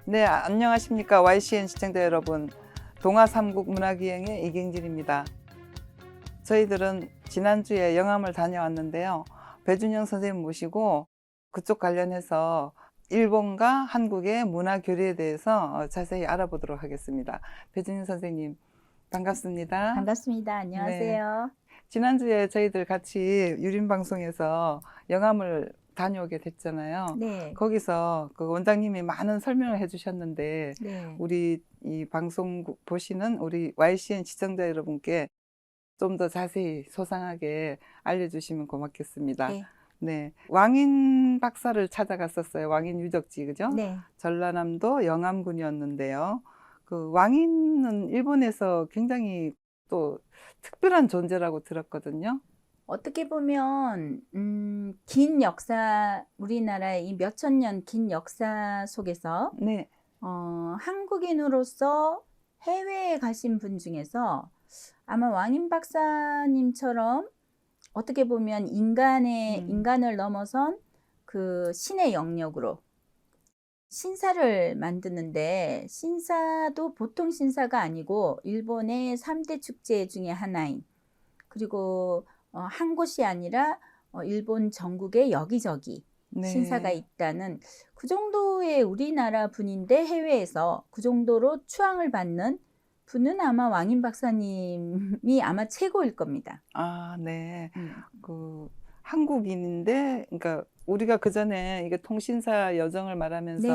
네, 안녕하십니까. YCN 시청자 여러분. 동아 삼국 문화기행의 이경진입니다. 저희들은 지난주에 영암을 다녀왔는데요. 배준영 선생님 모시고 그쪽 관련해서 일본과 한국의 문화 교류에 대해서 자세히 알아보도록 하겠습니다. 배준영 선생님, 반갑습니다. 반갑습니다. 네. 안녕하세요. 지난주에 저희들 같이 유림방송에서 영암을 다녀오게 됐잖아요. 네. 거기서 그 원장님이 많은 설명을 해주셨는데 네. 우리 이 방송 보시는 우리 YCN 시청자 여러분께 좀 더 자세히 소상하게 알려주시면 고맙겠습니다. 네. 네, 왕인 박사를 찾아갔었어요. 왕인 유적지, 그죠? 네. 전라남도 영암군이었는데요. 그 왕인은 일본에서 굉장히 또 특별한 존재라고 들었거든요. 어떻게 보면 긴 역사, 우리나라의 이 몇천 년 긴 역사 속에서 네, 한국인으로서 해외에 가신 분 중에서 아마 왕인 박사님처럼 어떻게 보면 인간을 넘어선 그 신의 영역으로 신사를 만드는데, 신사도 보통 신사가 아니고 일본의 3대 축제 중에 하나인, 그리고 한 곳이 아니라 일본 전국에 여기저기 네. 신사가 있다는, 그 정도의 우리나라 분인데 해외에서 그 정도로 추앙을 받는 분은 아마 왕인 박사님이 아마 최고일 겁니다. 아, 네. 그 한국인인데, 그러니까 우리가 그 전에 이게 통신사 여정을 말하면서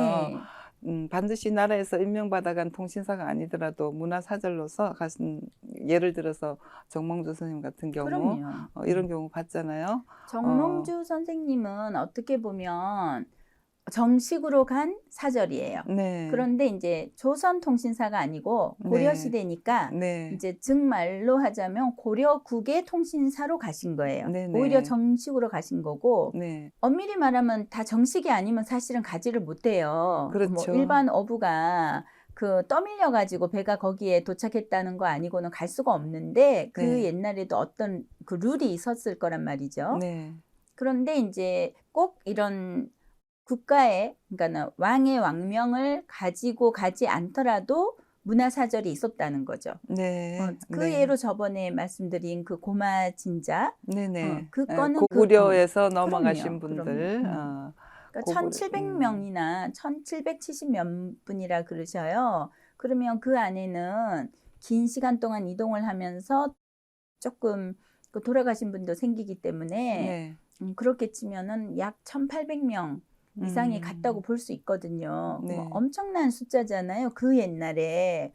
네. 반드시 나라에서 임명받아간 통신사가 아니더라도 문화사절로서 가신, 예를 들어서 정몽주 선생님 같은 경우 그럼요. 이런 경우 봤잖아요. 정몽주 선생님은 어떻게 보면 정식으로 간 사절이에요. 네. 그런데 이제 조선통신사가 아니고 고려시대니까 네. 이제 즉말로 하자면 고려국의 통신사로 가신 거예요. 네네. 오히려 정식으로 가신 거고, 네. 엄밀히 말하면 다 정식이 아니면 사실은 가지를 못해요. 뭐 그렇죠. 일반 어부가 그 떠밀려 가지고 배가 거기에 도착했다는 거 아니고는 갈 수가 없는데, 그 네. 옛날에도 어떤 그 룰이 있었을 거란 말이죠. 네. 그런데 이제 꼭 이런 국가의, 그러니까 왕의 왕명을 가지고 가지 않더라도 문화사절이 있었다는 거죠. 네. 그 네. 예로 저번에 말씀드린 그 고마진자, 네네. 그 거는 고구려에서 넘어가신 그럼요. 분들. 그러니까 고구려, 1700명이나 1770몇 분이라 그러셔요. 그러면 그 안에는 긴 시간 동안 이동을 하면서 조금 그 돌아가신 분도 생기기 때문에 네. 그렇게 치면은 약 1800명 이상이 갔다고 볼 수 있거든요. 네. 엄청난 숫자잖아요, 그 옛날에.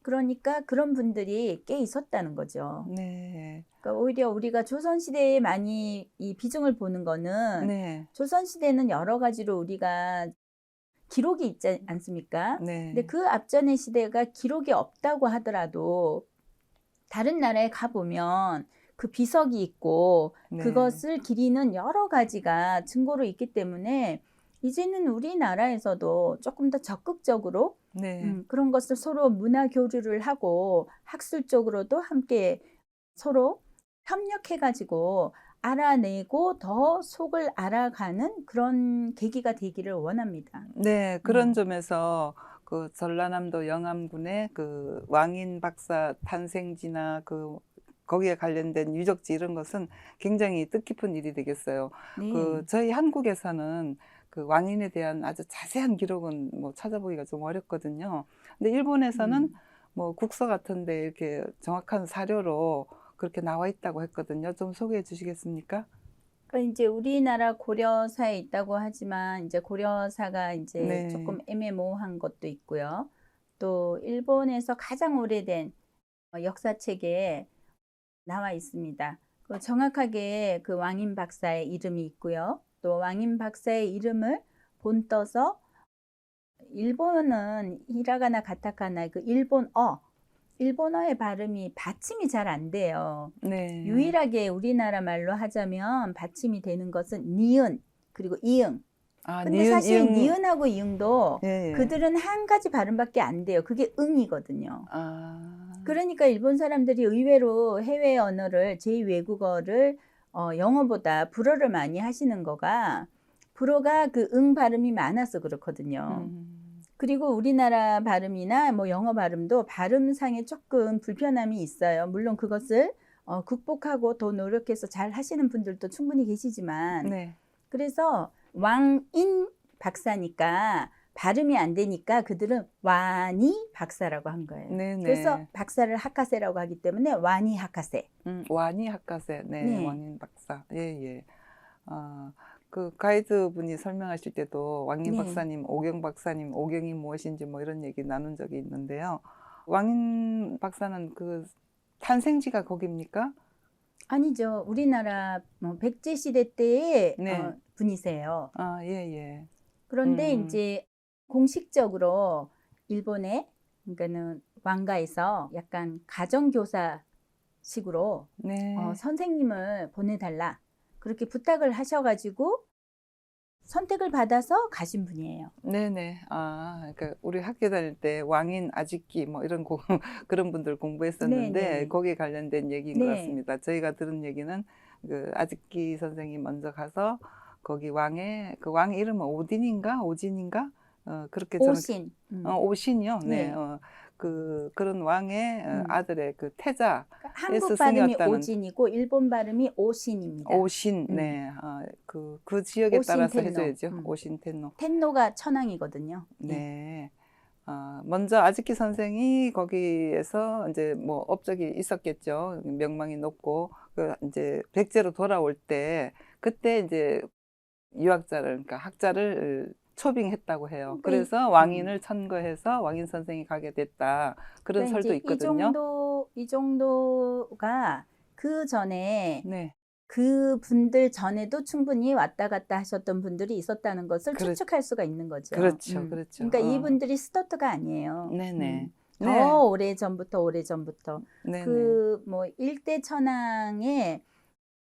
그러니까 그런 분들이 꽤 있었다는 거죠. 네. 그러니까 오히려 우리가 조선시대에 많이 이 비중을 보는 거는, 네. 조선시대는 여러 가지로 우리가 기록이 있지 않습니까? 네. 근데 그 앞전의 시대가 기록이 없다고 하더라도 다른 나라에 가보면 그 비석이 있고 네. 그것을 기리는 여러 가지가 증거로 있기 때문에 이제는 우리나라에서도 조금 더 적극적으로 네. 그런 것을 서로 문화 교류를 하고 학술적으로도 함께 서로 협력해가지고 알아내고 더 속을 알아가는 그런 계기가 되기를 원합니다. 네. 그런 점에서 그 전라남도 영암군의 그 왕인 박사 탄생지나 그 거기에 관련된 유적지 이런 것은 굉장히 뜻깊은 일이 되겠어요. 네. 그 저희 한국에서는 그 왕인에 대한 아주 자세한 기록은 뭐 찾아보기가 좀 어렵거든요. 근데 일본에서는 뭐 국서 같은데 이렇게 정확한 사료로 그렇게 나와 있다고 했거든요. 좀 소개해 주시겠습니까? 그러니까 이제 우리나라 고려사에 있다고 하지만 이제 고려사가 이제 네. 조금 애매모호한 것도 있고요. 또 일본에서 가장 오래된 역사책에 나와 있습니다. 그 정확하게 그 왕인 박사의 이름이 있고요. 또 왕인 박사의 이름을 본떠서, 일본은 히라가나 가타카나 그 일본어의 발음이 받침이 잘 안 돼요. 네. 유일하게 우리나라 말로 하자면 받침이 되는 것은 니은 그리고 이응. 아, 근데 니은, 사실 이응. 니은하고 이응도 예, 예. 그들은 한 가지 발음밖에 안 돼요. 그게 응이거든요. 아, 그러니까 일본 사람들이 의외로 해외 언어를, 제2외국어를 영어보다 불어를 많이 하시는 거가, 불어가 그 응 발음이 많아서 그렇거든요. 그리고 우리나라 발음이나 뭐 영어 발음도 발음상에 조금 불편함이 있어요. 물론 그것을 극복하고 더 노력해서 잘 하시는 분들도 충분히 계시지만, 네. 그래서 왕인 박사니까 발음이 안 되니까 그들은 와니 박사라고 한 거예요. 네네. 그래서 박사를 하카세라고 하기 때문에 와니 하카세. 와니 학과세, 네, 네. 왕인 박사. 예, 예. 그 가이드 분이 설명하실 때도 왕인 네. 박사님, 오경 박사님, 오경이 무엇인지 뭐 이런 얘기 나눈 적이 있는데요. 왕인 박사는 그 탄생지가 거기입니까? 아니죠. 우리나라 백제 시대 때의 네. 분이세요. 아, 예, 예. 그런데 음, 이제 공식적으로 일본의, 그러니까는 왕가에서 약간 가정교사식으로 네. 선생님을 보내달라 그렇게 부탁을 하셔가지고 선택을 받아서 가신 분이에요. 네네. 그러니까 우리 학교 다닐 때 왕인 아직기 뭐 이런 그런 분들 공부했었는데 네네. 거기에 관련된 얘기인 것 네. 같습니다. 저희가 들은 얘기는 그 아직기 선생이 먼저 가서 거기 그 왕 이름은 오딘인가 오진인가 그렇게 저는 오신. 오신이요. 네. 네. 그런 왕의 음. 아들의 그 태자의 그러니까 한국 발음이 스승이었다는 오진이고 일본 발음이 오신입니다. 오신. 음. 네. 그 지역에 오신 따라서 텐노. 해줘야죠. 오신 텐노. 텐노가 천황이거든요. 네. 네. 먼저 아즈키 선생이 거기에서 이제 뭐 업적이 있었겠죠. 명망이 높고 그 이제 백제로 돌아올 때 그때 이제 유학자를 그러니까 학자를 초빙했다고 해요. 그러니까 그래서 왕인을 천거해서 왕인 선생이 가게 됐다. 그런 그러니까 설도 이제 있거든요. 이 정도가 그 전에 네. 그 분들 전에도 충분히 왔다 갔다 하셨던 분들이 있었다는 것을 그렇, 추측할 수가 있는 거죠. 그렇죠. 그렇죠. 그러니까 이분들이 스타트가 아니에요. 네네. 네. 더 오래 전부터 네네. 그 뭐 일대 천왕의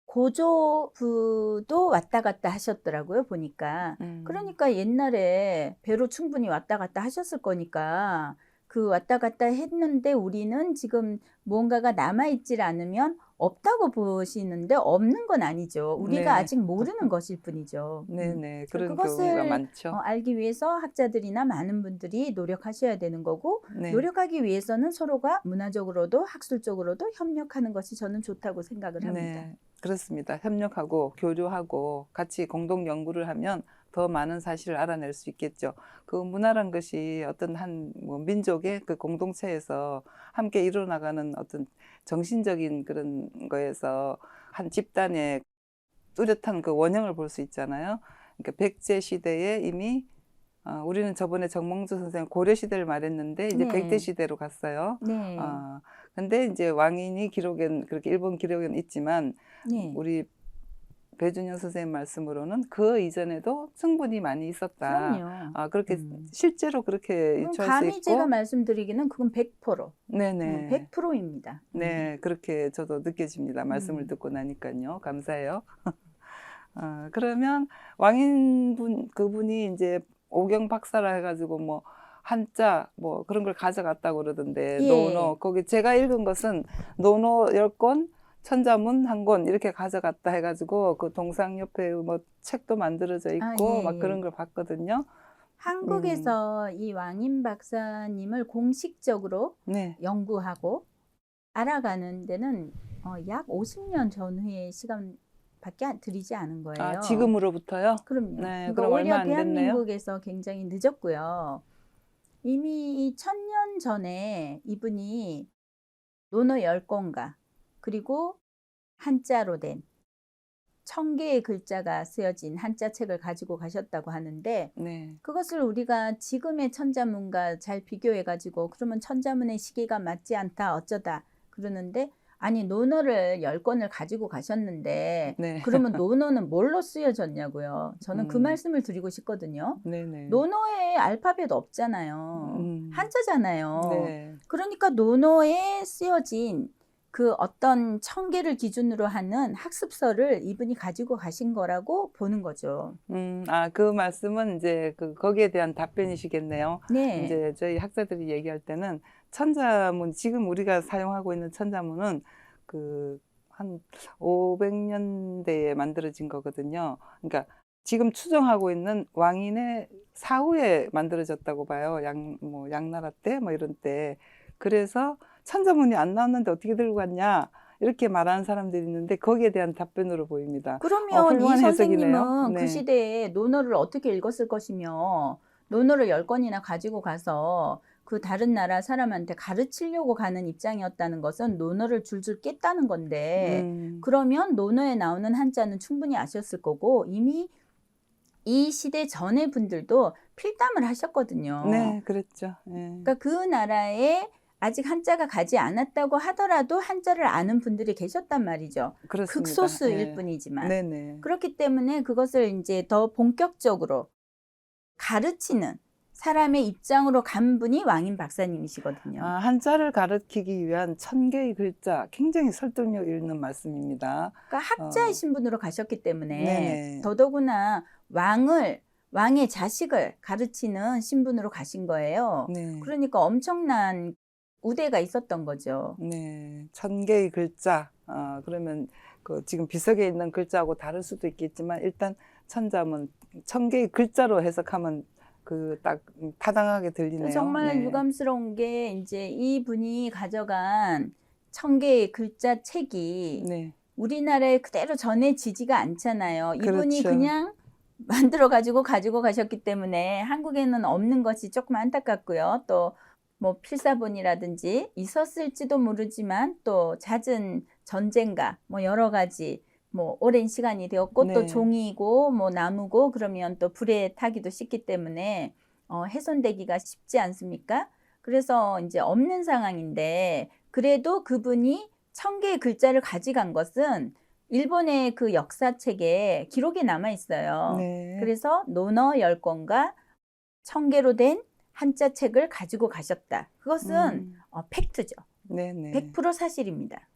고조부도 왔다 갔다 하셨더라고요, 보니까. 그러니까 옛날에 배로 충분히 왔다 갔다 하셨을 거니까 그 왔다 갔다 했는데 우리는 지금 무언가가 남아있질 않으면 없다고 보시는데 없는 건 아니죠. 우리가 네. 아직 모르는 것일 뿐이죠. 네네. 그래서 그런 경우가 그것을 많죠. 알기 위해서 학자들이나 많은 분들이 노력하셔야 되는 거고, 네. 노력하기 위해서는 서로가 문화적으로도 학술적으로도 협력하는 것이 저는 좋다고 생각을 합니다. 네, 그렇습니다. 협력하고 교류하고 같이 공동 연구를 하면 더 많은 사실을 알아낼 수 있겠죠. 그 문화란 것이 어떤 뭐 민족의 그 공동체에서 함께 이루어나가는 어떤 정신적인 그런 거에서 한 집단의 뚜렷한 그 원형을 볼 수 있잖아요. 그러니까 백제 시대에 이미 우리는 저번에 정몽주 선생 고려 시대를 말했는데 이제 네. 백제 시대로 갔어요. 네. 근데 이제 왕인이 기록엔 그렇게 일본 기록엔 있지만 네. 우리 배준영 선생님 말씀으로는 그 이전에도 충분히 많이 있었다. 그럼요. 그렇게 실제로 그렇게 그럼 유추할 수 감히 제가 있고, 말씀드리기는 그건 100%. 네네. 100%입니다. 네, 그렇게 저도 느껴집니다. 말씀을 듣고 나니까요. 감사해요. 그러면 그분이 이제 오경 박사라 해가지고 뭐 한자 뭐 그런 걸 가져갔다고 그러던데 예. 노노 거기 제가 읽은 것은 노노 10권 천자문 1권 이렇게 가져갔다 해가지고 그 동상 옆에 뭐 책도 만들어져 있고 예, 막 예. 그런 걸 봤거든요. 한국에서 이 왕인 박사님을 공식적으로 네. 연구하고 알아가는 데는 약 50년 전후의 시간밖에 들이지 않은 거예요. 지금으로부터요? 그럼요. 네, 그러니까 그럼 얼마 오히려 안 됐네요. 대한민국에서 굉장히 늦었고요. 이미 이 1000년 전에 이분이 논어 10권가 그리고 한자로 된 1000개의 글자가 쓰여진 한자 책을 가지고 가셨다고 하는데, 네. 그것을 우리가 지금의 천자문과 잘 비교해 가지고 그러면 천자문의 시기가 맞지 않다 어쩌다 그러는데, 아니 논어를 10권을 가지고 가셨는데 네. 그러면 논어는 뭘로 쓰여졌냐고요. 저는 그 말씀을 드리고 싶거든요. 네네. 논어에 알파벳 없잖아요. 한자잖아요. 네. 그러니까 논어에 쓰여진 그 어떤 1000개를 기준으로 하는 학습서를 이분이 가지고 가신 거라고 보는 거죠. 그 말씀은 이제 거기에 대한 답변이시겠네요. 네. 이제 저희 학자들이 얘기할 때는 천자문, 지금 우리가 사용하고 있는 천자문은 한 500년대에 만들어진 거거든요. 그러니까 지금 추정하고 있는 왕인의 사후에 만들어졌다고 봐요. 양나라 때 뭐 이런 때. 그래서 천자문이 안 나왔는데 어떻게 들고 갔냐 이렇게 말하는 사람들이 있는데 거기에 대한 답변으로 보입니다. 그러면 이 훌륭한 해석이네요. 선생님은 그 네. 시대에 논어를 어떻게 읽었을 것이며 논어를 10권이나 가지고 가서 그 다른 나라 사람한테 가르치려고 가는 입장이었다는 것은 논어를 줄줄 깼다는 건데 그러면 논어에 나오는 한자는 충분히 아셨을 거고 이미 이 시대 전의 분들도 필담을 하셨거든요. 네, 그랬죠. 예. 그러니까 그 나라에 아직 한자가 가지 않았다고 하더라도 한자를 아는 분들이 계셨단 말이죠. 그렇습니다. 극소수일 예. 뿐이지만. 네네. 그렇기 때문에 그것을 이제 더 본격적으로 가르치는 사람의 입장으로 간 분이 왕인 박사님이시거든요. 한자를 가르치기 위한 1000개의 글자, 굉장히 설득력 있는 말씀입니다. 그러니까 학자의 신분으로 가셨기 때문에 네네. 더더구나 왕의 자식을 가르치는 신분으로 가신 거예요. 네. 그러니까 엄청난 우대가 있었던 거죠. 네, 1000개의 글자. 그러면 지금 비석에 있는 글자하고 다를 수도 있겠지만 일단 천자문 1000개의 글자로 해석하면 딱 타당하게 들리네요. 정말 네. 유감스러운 게 이제 이 분이 가져간 1000개의 글자 책이 네. 우리나라에 그대로 전해지지가 않잖아요. 이분이 그렇죠. 그냥 만들어 가지고 가셨기 때문에 한국에는 없는 것이 조금 안타깝고요. 또 뭐 필사본이라든지 있었을지도 모르지만 또 잦은 전쟁과 뭐 여러 가지 뭐 오랜 시간이 되었고 또 네. 종이고 뭐 나무고 그러면 또 불에 타기도 쉽기 때문에 훼손되기가 쉽지 않습니까? 그래서 이제 없는 상황인데 그래도 그분이 1000개의 글자를 가져간 것은 일본의 그 역사책에 기록이 남아 있어요. 네. 그래서 논어 10권과 1000개로 된 한자 책을 가지고 가셨다. 그것은 팩트죠. 네네. 100% 사실입니다.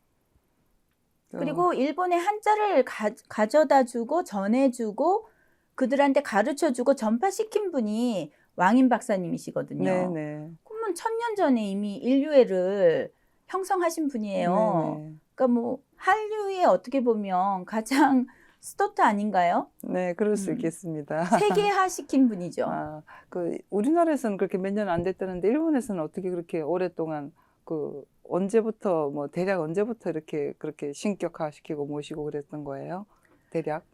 그리고 일본의 한자를 가져다 주고 전해주고 그들한테 가르쳐주고 전파시킨 분이 왕인 박사님이시거든요. 네네. 그러면 1000년 전에 이미 인류애를 형성하신 분이에요. 네네. 그러니까 뭐 한류에 어떻게 보면 가장 스타트 아닌가요? 네, 그럴 수 있겠습니다. 세계화시킨 분이죠. 우리나라에서는 그렇게 몇 년 안 됐다는데 일본에서는 어떻게 그렇게 오랫동안 언제부터 대략 언제부터 그렇게 신격화시키고 모시고 그랬던 거예요? 대략?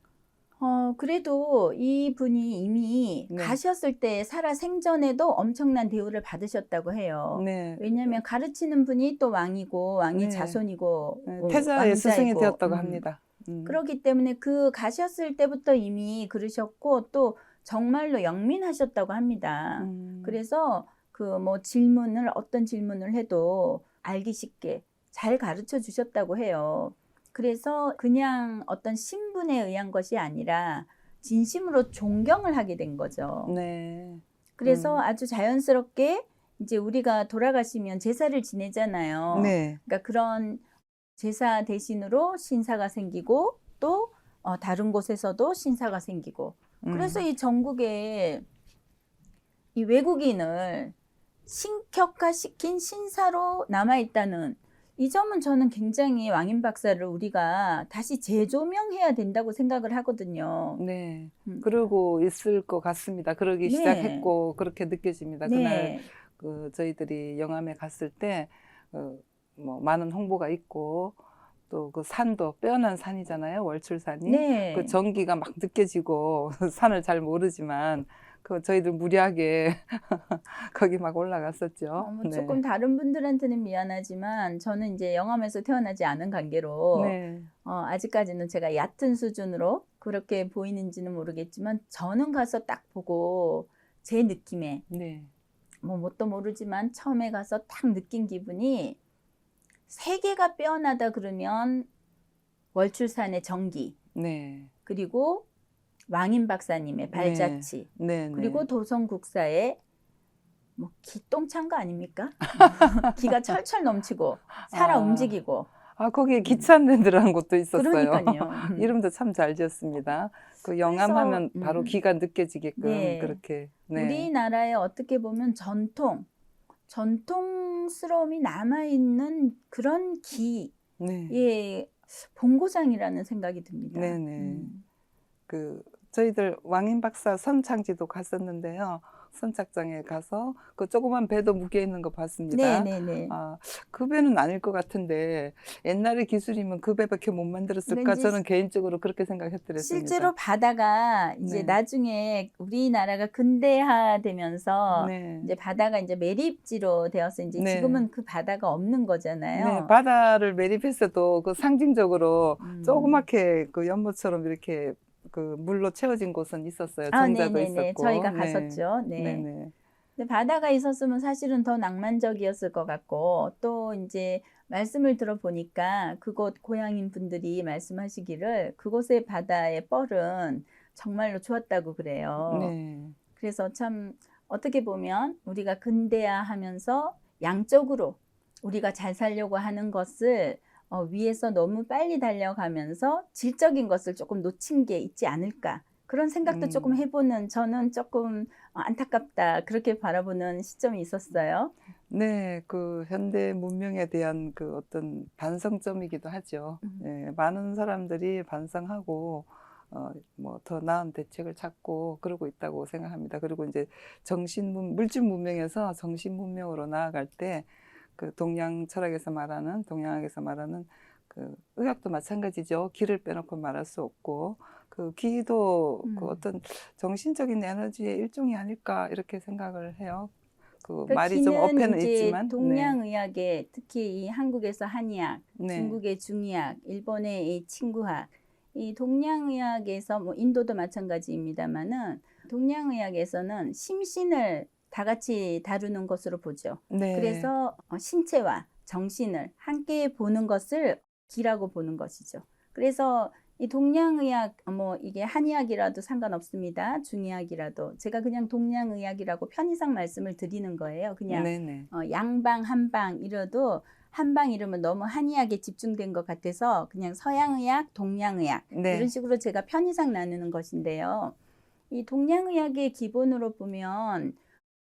그래도 이 분이 이미 네. 가셨을 때 살아 생전에도 엄청난 대우를 받으셨다고 해요. 네. 왜냐하면 가르치는 분이 또 왕이고 왕이 네. 자손이고 네, 태자의 스승이 왕자이고, 되었다고 합니다. 그렇기 때문에 그 가셨을 때부터 이미 그러셨고 또 정말로 영민하셨다고 합니다. 그래서 뭐 어떤 질문을 해도 알기 쉽게 잘 가르쳐 주셨다고 해요. 그래서 그냥 어떤 신분에 의한 것이 아니라 진심으로 존경을 하게 된 거죠. 네. 그래서 아주 자연스럽게 이제 우리가 돌아가시면 제사를 지내잖아요. 네. 그러니까 그런 제사 대신으로 신사가 생기고 또 다른 곳에서도 신사가 생기고 그래서 이 전국에 이 외국인을 신격화시킨 신사로 남아있다는 이 점은 저는 굉장히 왕인 박사를 우리가 다시 재조명해야 된다고 생각을 하거든요. 네. 그러고 있을 것 같습니다. 그러기 시작했고 그렇게 느껴집니다. 네. 그날 저희들이 영암에 갔을 때 많은 홍보가 있고 또 그 산도 빼어난 산이잖아요. 월출산이. 네. 그 전기가 막 느껴지고 산을 잘 모르지만 저희들 무리하게 거기 막 올라갔었죠. 뭐 조금 다른 분들한테는 미안하지만 저는 이제 영암에서 태어나지 않은 관계로 네. 아직까지는 제가 얕은 수준으로 그렇게 보이는지는 모르겠지만 저는 가서 딱 보고 제 느낌에 네. 뭐 뭣도 모르지만 처음에 가서 딱 느낀 기분이 세계가 빼어나다 그러면 월출산의 전기 네. 그리고 왕인 박사님의 발자취 네. 그리고 도성국사의 뭐 기똥찬 거 아닙니까? 기가 철철 넘치고 살아 움직이고 거기에 기찬랜드라는 곳도 있었어요. 그러니까요. 이름도 참 잘 지었습니다. 영암하면 바로 기가 느껴지게끔 네. 그렇게. 네. 우리나라에 어떻게 보면 전통스러움이 남아있는 그런 기의 본고장이라는 생각이 듭니다. 네네. 저희들 왕인 박사 선창지도 갔었는데요. 선착장에 가서 그 조그만 배도 묶여 있는 거 봤습니다. 네네네. 그 배는 아닐 것 같은데 옛날의 기술이면 그 배밖에 못 만들었을까? 그러니까 이제 저는 개인적으로 그렇게 생각했더랬습니다. 실제로 바다가 이제 네. 나중에 우리나라가 근대화되면서 네. 이제 바다가 이제 매립지로 되어서 이제 네. 지금은 그 바다가 없는 네, 거잖아요. 바다를 매립했어도 그 상징적으로 조그맣게 그 연못처럼 이렇게 그 물로 채워진 곳은 있었어요. 정자도 네네네. 있었고. 저희가 네. 갔었죠. 네. 네네. 근데 바다가 있었으면 사실은 더 낭만적이었을 것 같고, 또 이제 말씀을 들어보니까 그곳 고향인 분들이 말씀하시기를 그곳의 바다의 뻘은 정말로 좋았다고 그래요. 네. 그래서 참 어떻게 보면 우리가 근대화하면서 양적으로 우리가 잘 살려고 하는 것을 위에서 너무 빨리 달려가면서 질적인 것을 조금 놓친 게 있지 않을까. 그런 생각도 조금 해보는, 저는 조금 안타깝다 그렇게 바라보는 시점이 있었어요. 네, 그 현대 문명에 대한 그 어떤 반성점이기도 하죠. 예, 많은 사람들이 반성하고 뭐 더 나은 대책을 찾고 그러고 있다고 생각합니다. 그리고 이제 물질 문명에서 정신 문명으로 나아갈 때 그 동양학에서 말하는 그 의학도 마찬가지죠. 기를 빼놓고 말할 수 없고 그 기도 그 어떤 정신적인 에너지의 일종이 아닐까 이렇게 생각을 해요. 그 그러니까 말이 좀 기는 어폐는 이제 있지만, 네. 동양의학에 특히 이 한국에서 한의학, 네. 중국의 중의학, 일본의 이 친구학, 이 동양의학에서 뭐 인도도 마찬가지입니다만은 동양의학에서는 심신을 다 같이 다루는 것으로 보죠. 네. 그래서 신체와 정신을 함께 보는 것을 기라고 보는 것이죠. 그래서 이 동양의학, 뭐 이게 한의학이라도 상관없습니다. 중의학이라도. 제가 그냥 동양의학이라고 편의상 말씀을 드리는 거예요. 그냥 네네. 양방, 한방 이러도 한방 이러면 너무 한의학에 집중된 것 같아서 그냥 서양의학, 동양의학 네. 이런 식으로 제가 편의상 나누는 것인데요. 이 동양의학의 기본으로 보면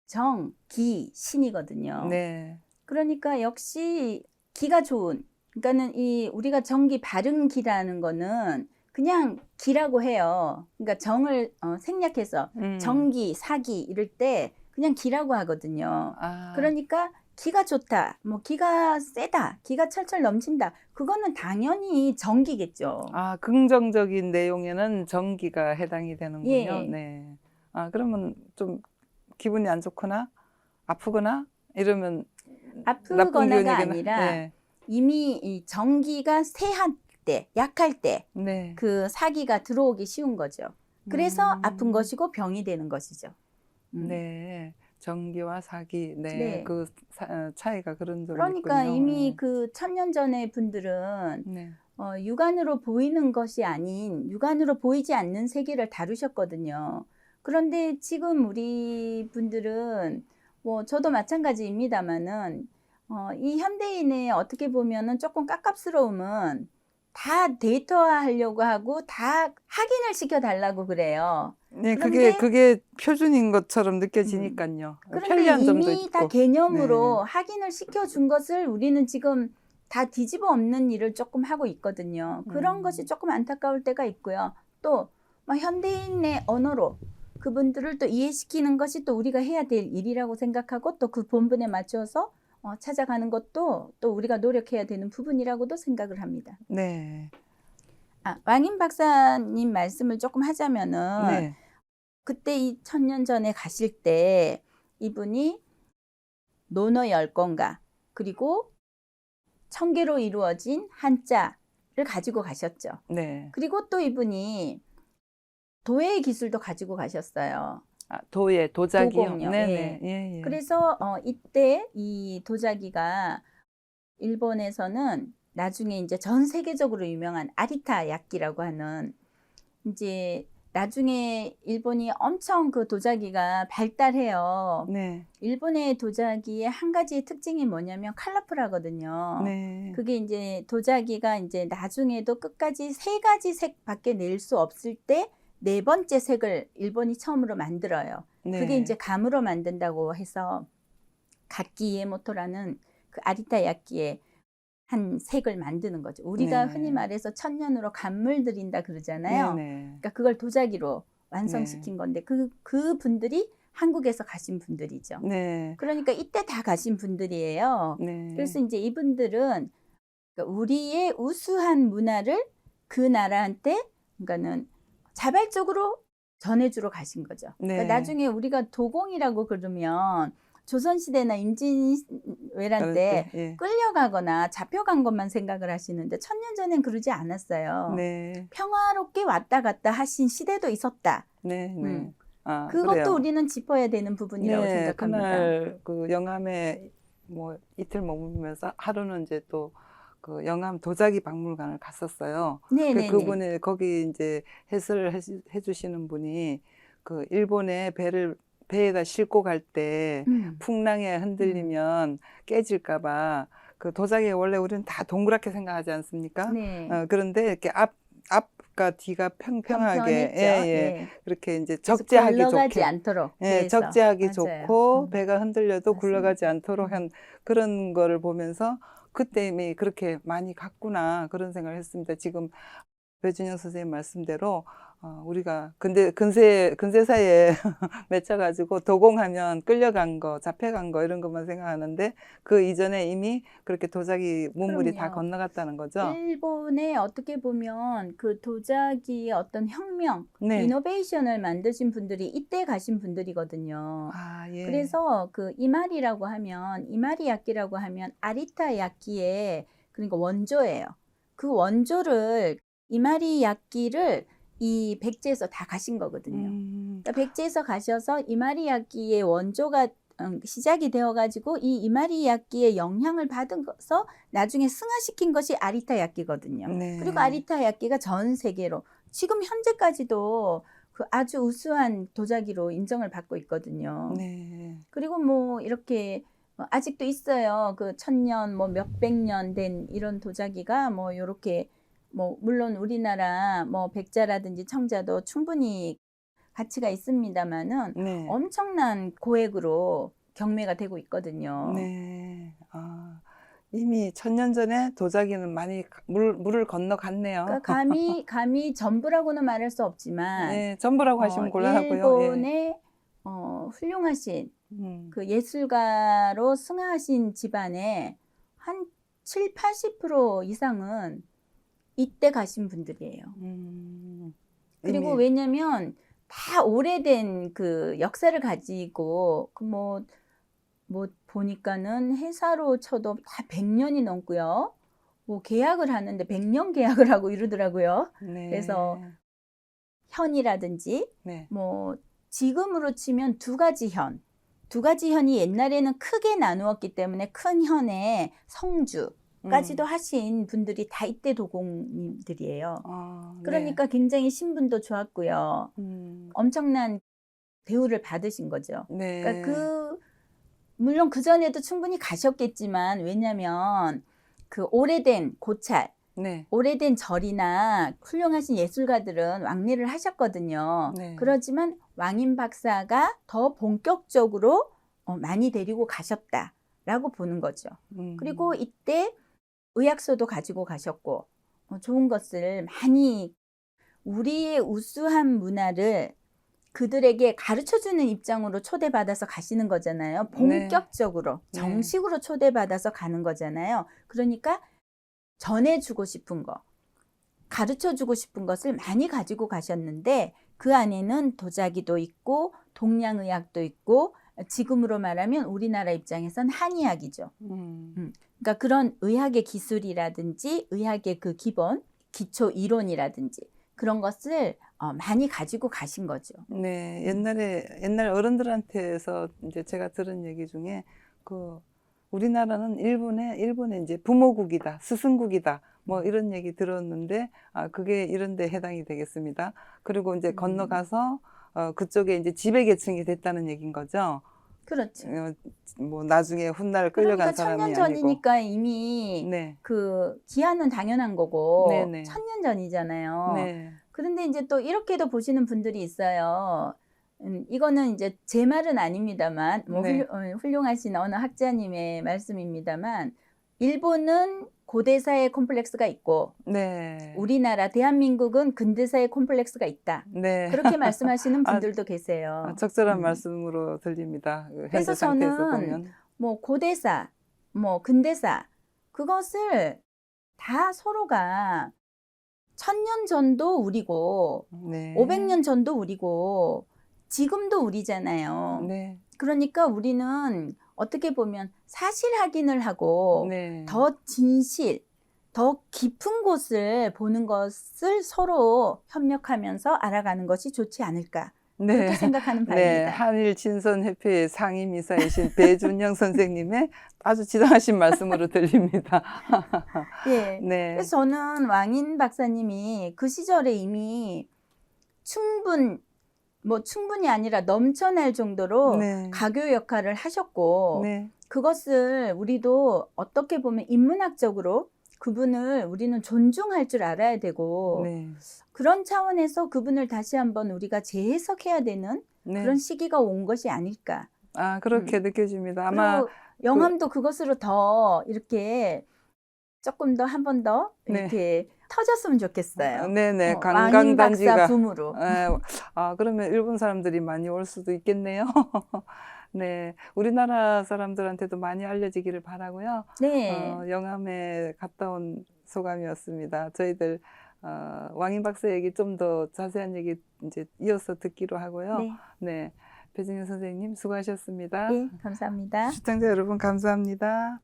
정, 기, 신이거든요. 네. 그러니까 역시 기가 좋은, 그러니까는 이 우리가 정기 바른 기라는 거는 그냥 기라고 해요. 그러니까 정을 생략해서 정기, 사기 이럴 때 그냥 기라고 하거든요. 그러니까 기가 좋다, 뭐 기가 세다, 기가 철철 넘친다. 그거는 당연히 정기겠죠. 긍정적인 내용에는 정기가 해당이 되는군요. 예. 네. 그러면 좀 기분이 안 좋거나 아프거나 이러면 나쁜 아프거나가 기운이거나. 아니라 네. 이미 이 정기가 쇠할 때, 약할 때 네. 그 사기가 들어오기 쉬운 거죠. 그래서 아픈 것이고 병이 되는 것이죠. 네. 정기와 사기. 네. 네. 그 차이가 그런 점이 그러니까 있군요. 이미 네. 그 1000년 전의 분들은 네. 육안으로 보이는 것이 아닌 육안으로 보이지 않는 세계를 다루셨거든요. 그런데 지금 우리 분들은 뭐 저도 마찬가지입니다만은 이 현대인의 어떻게 보면은 조금 깝깝스러움은 다 데이터화하려고 하고 다 확인을 시켜달라고 그래요. 네, 그런데 그게 표준인 것처럼 느껴지니까요. 그런데 편리한 점도 이미 다 있고. 개념으로 확인을 시켜준 것을 우리는 지금 다 뒤집어 엎는 일을 조금 하고 있거든요. 그런 것이 조금 안타까울 때가 있고요. 또 현대인의 언어로 그분들을 또 이해시키는 것이 또 우리가 해야 될 일이라고 생각하고 또 그 본분에 맞춰서 찾아가는 것도 또 우리가 노력해야 되는 부분이라고도 생각을 합니다. 네. 왕인 박사님 말씀을 조금 하자면은 네. 그때 이 1000년 전에 가실 때 이분이 논어 10건가 그리고 1000개로 이루어진 한자를 가지고 가셨죠. 네. 그리고 또 이분이 도예의 기술도 가지고 가셨어요. 도예, 도자기요. 도공요. 네네. 예. 예. 그래서 이때 이 도자기가 일본에서는 나중에 이제 전 세계적으로 유명한 아리타 야끼라고 하는, 이제 나중에 일본이 엄청 그 도자기가 발달해요. 네. 일본의 도자기의 한 가지 특징이 뭐냐면 컬러풀하거든요. 네. 그게 이제 도자기가 이제 나중에도 끝까지 3가지 색밖에 낼 수 없을 때 4번째 색을 일본이 처음으로 만들어요. 네. 그게 이제 감으로 만든다고 해서 갓기 이에모토라는 그 아리타 야끼의 색을 만드는 거죠. 우리가 네. 흔히 말해서 천년으로 간물 들인다 그러잖아요. 네네. 그러니까 그걸 도자기로 완성시킨 건데 그 분들이 한국에서 가신 분들이죠. 네. 그러니까 이때 다 가신 분들이에요. 네. 그래서 이제 이분들은 그러니까 우리의 우수한 문화를 그 나라한테 그러니까는 자발적으로 전해주러 가신 거죠. 그러니까 네. 나중에 우리가 도공이라고 그러면 조선시대나 임진왜란 때 예. 끌려가거나 잡혀간 것만 생각을 하시는데 1000년 전엔 그러지 않았어요. 네. 평화롭게 왔다 갔다 하신 시대도 있었다. 네. 네. 음. 아, 그것도 그래요. 우리는 짚어야 되는 부분이라고 네, 생각합니다. 그날 그 영암에 뭐 이틀 머물면서 하루는 이제 또 그 영암 도자기 박물관을 갔었어요. 네네네. 그분이 거기 이제 해설을 해주시는 분이 그 일본에 배에다 싣고 갈 때 풍랑에 흔들리면 깨질까봐 그 도자기 원래 우리는 다 동그랗게 생각하지 않습니까? 네. 그런데 이렇게 앞과 뒤가 평평하게 평평했죠. 예. 그렇게 이제 그래서 적재하기 굴러가지 좋게 않도록. 예, 그래서. 적재하기 맞아요. 좋고 배가 흔들려도 맞습니다. 굴러가지 않도록 한 그런 거를 보면서 그때 이미 그렇게 많이 갔구나 그런 생각을 했습니다. 지금 배준영 선생님 말씀대로 우리가 근세사에 맺혀가지고 도공하면 끌려간 거, 잡혀간 거 이런 것만 생각하는데 그 이전에 이미 그렇게 도자기 문물이 다 그럼요. 건너갔다는 거죠. 일본에 어떻게 보면 그 도자기의 어떤 혁명, 네. 이노베이션을 만드신 분들이 이때 가신 분들이거든요. 아, 예. 그래서 그 이마리 야끼라고 하면 아리타 야끼의 그러니까 원조예요. 그 원조를 이마리 야끼를 이 백제에서 다 가신 거거든요. 그러니까 백제에서 가셔서 이마리 야끼의 원조가 시작이 되어가지고 이 이마리 야끼의 영향을 받아서 나중에 승화시킨 것이 아리타 야끼거든요. 네. 그리고 아리타 야끼가 전 세계로 지금 현재까지도 그 아주 우수한 도자기로 인정을 받고 있거든요. 네. 그리고 뭐 이렇게 아직도 있어요. 그 1000년 뭐 몇백 년 된 이런 도자기가 뭐 요렇게 뭐 물론 우리나라 뭐 백자라든지 청자도 충분히 가치가 있습니다만은 네. 엄청난 고액으로 경매가 되고 있거든요. 네. 아, 이미 1000년 전에 도자기는 많이 물을 건너갔네요. 그러니까 감히 전부라고는 말할 수 없지만 네, 전부라고 하시면 곤란하고요. 일본의 훌륭하신 그 예술가로 승화하신 집안에 한 7, 80% 이상은 이때 가신 분들이에요. 그리고 이미 왜냐면 다 오래된 그 역사를 가지고 그 뭐 보니까는 회사로 쳐도 다 100년이 넘고요. 뭐 계약을 하는데 100년 계약을 하고 이러더라고요. 네. 그래서 현이라든지 네. 뭐 지금으로 치면 두 가지 현이 옛날에는 크게 나누었기 때문에 큰 현에 성주까지도 하신 분들이 다 이때 도공님들이에요. 아, 그러니까 굉장히 신분도 좋았고요. 엄청난 대우를 받으신 거죠. 네. 그러니까 물론 그 전에도 충분히 가셨겠지만 왜냐면 그 오래된 고찰, 네. 오래된 절이나 훌륭하신 예술가들은 왕래를 하셨거든요. 네. 그렇지만 왕인 박사가 더 본격적으로 많이 데리고 가셨다라고 보는 거죠. 그리고 이때 의학소도 가지고 가셨고 좋은 것을 많이 우리의 우수한 문화를 그들에게 가르쳐주는 입장으로 초대받아서 가시는 거잖아요. 본격적으로 네. 정식으로 초대받아서 가는 거잖아요. 그러니까 전해주고 싶은 거, 가르쳐주고 싶은 것을 많이 가지고 가셨는데 그 안에는 도자기도 있고 동양의학도 있고 지금으로 말하면 우리나라 입장에선 한의학이죠. 그러니까 그런 의학의 기술이라든지 의학의 그 기본, 기초 이론이라든지 그런 것을 많이 가지고 가신 거죠. 네, 옛날 어른들한테서 이제 제가 들은 얘기 중에 그 우리나라는 일본의 이제 부모국이다, 스승국이다, 뭐 이런 얘기 들었는데 그게 이런 데 해당이 되겠습니다. 그리고 이제 건너가서 그쪽에 이제 지배계층이 됐다는 얘기인 거죠. 그렇죠. 뭐 나중에 훗날 끌려간 그러니까 사람이 1000년 아니고. 전이니까 이미 네. 그 기한은 당연한 거고 네네. 1000년 전이잖아요. 네. 그런데 이제 또 이렇게도 보시는 분들이 있어요. 이거는 이제 제 말은 아닙니다만 뭐 네. 훌륭하신 어느 학자님의 말씀입니다만 일본은 고대사의 콤플렉스가 있고 네. 우리나라 대한민국은 근대사의 콤플렉스가 있다. 네. 그렇게 말씀하시는 아, 분들도 계세요. 적절한 말씀으로 들립니다. 그 현재 그래서 상태에서 저는 보면. 뭐 고대사, 뭐 근대사 그것을 다 서로가 1000년 전도 우리고 네. 500년 전도 우리고 지금도 우리잖아요. 네. 그러니까 우리는 어떻게 보면 사실 확인을 하고 네. 더 진실, 더 깊은 곳을 보는 것을 서로 협력하면서 알아가는 것이 좋지 않을까. 네. 그렇게 생각하는 네. 바입니다. 한일 친선협회의 상임이사이신 배준영 선생님의 아주 지당하신 말씀으로 들립니다. 예. 네. 그래서 저는 왕인 박사님이 그 시절에 이미 충분히 아니라 넘쳐날 정도로 네. 가교 역할을 하셨고 네. 그것을 우리도 어떻게 보면 인문학적으로 그분을 우리는 존중할 줄 알아야 되고 네. 그런 차원에서 그분을 다시 한번 우리가 재해석해야 되는 네. 그런 시기가 온 것이 아닐까. 아, 그렇게 느껴집니다. 아마 그리고 영암도 그것으로 더 이렇게 조금 더 한 번 더 네. 이렇게 터졌으면 좋겠어요. 네네. 왕인 관광단지가. 박사 붐으로. 그러면 일본 사람들이 많이 올 수도 있겠네요. 네. 우리나라 사람들한테도 많이 알려지기를 바라고요. 네. 영암에 갔다 온 소감이었습니다. 저희들 왕인 박사 얘기 좀 더 자세한 얘기 이제 이어서 듣기로 하고요. 네. 네. 배진영 선생님 수고하셨습니다. 예, 감사합니다. 시청자 여러분 감사합니다.